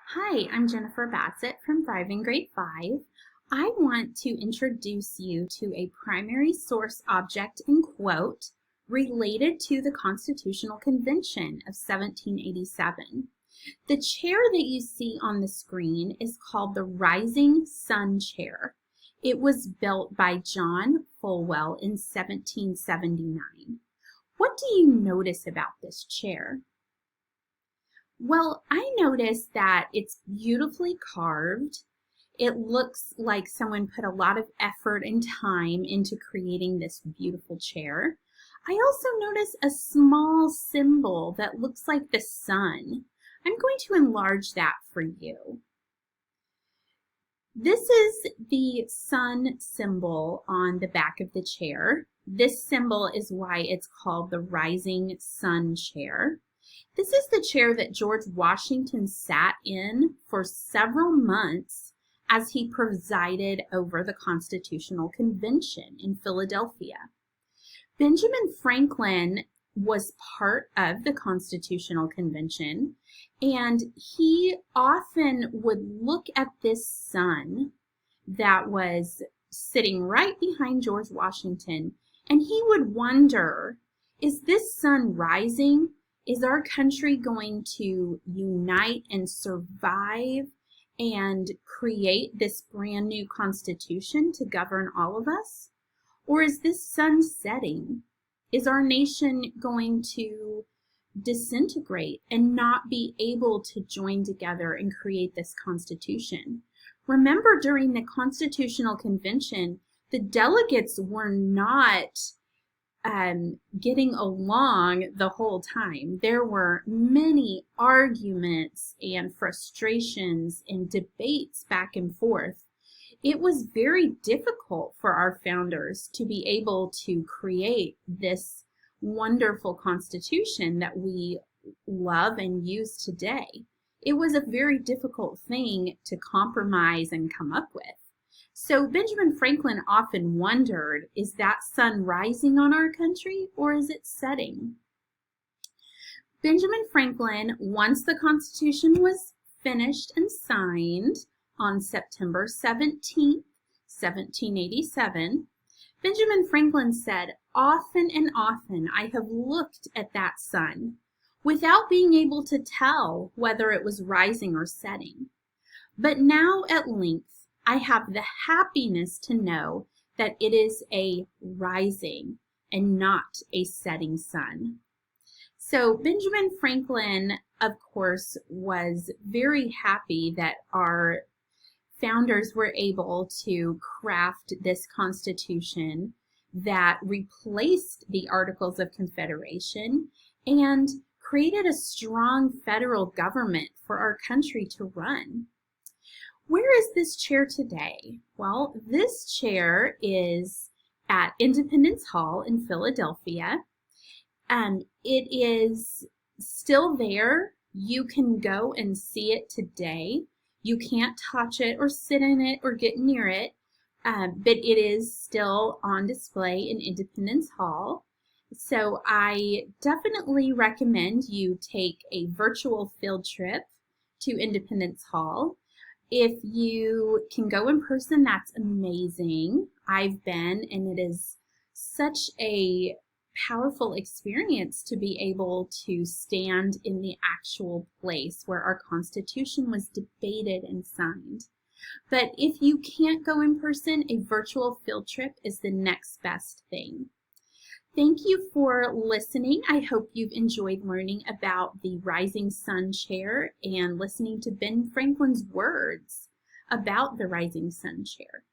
Hi, I'm Jennifer Bassett from Thriving Grade 5. I want to introduce you to a primary source object and quote related to the Constitutional Convention of 1787. The chair that you see on the screen is called the Rising Sun Chair. It was built by John Fulwell in 1779. What do you notice about this chair? Well, I noticed that it's beautifully carved. It looks like someone put a lot of effort and time into creating this beautiful chair. I also notice a small symbol that looks like the sun. I'm going to enlarge that for you. This is the sun symbol on the back of the chair. This symbol is why it's called the Rising Sun Chair. This is the chair that George Washington sat in for several months as he presided over the Constitutional Convention in Philadelphia. Benjamin Franklin was part of the Constitutional Convention, and he often would look at this sun that was sitting right behind George Washington, and he would wonder, is this sun rising? Is our country going to unite and survive and create this brand new constitution to govern all of us? Or is this sun setting? Is our nation going to disintegrate and not be able to join together and create this constitution? Remember, during the Constitutional Convention, the delegates were not getting along the whole time. There were many arguments and frustrations and debates back and forth. It was very difficult for our founders to be able to create this wonderful constitution that we love and use today. It was a very difficult thing to compromise and come up with. So Benjamin Franklin often wondered, is that sun rising on our country or is it setting? Benjamin Franklin, once the Constitution was finished and signed on September 17, 1787, Benjamin Franklin said, "Often and often I have looked at that sun without being able to tell whether it was rising or setting. But now at length I have the happiness to know that it is a rising and not a setting sun." So Benjamin Franklin, of course, was very happy that our founders were able to craft this Constitution that replaced the Articles of Confederation and created a strong federal government for our country to run. Where is this chair today? Well, this chair is at Independence Hall in Philadelphia. It is still there. You can go and see it today. You can't touch it or sit in it or get near it, but it is still on display in Independence Hall. So I definitely recommend you take a virtual field trip to Independence Hall. If you can go in person, that's amazing. I've been, and it is such a powerful experience to be able to stand in the actual place where our Constitution was debated and signed. But if you can't go in person, a virtual field trip is the next best thing. Thank you for listening. I hope you've enjoyed learning about the Rising Sun Chair and listening to Ben Franklin's words about the Rising Sun Chair.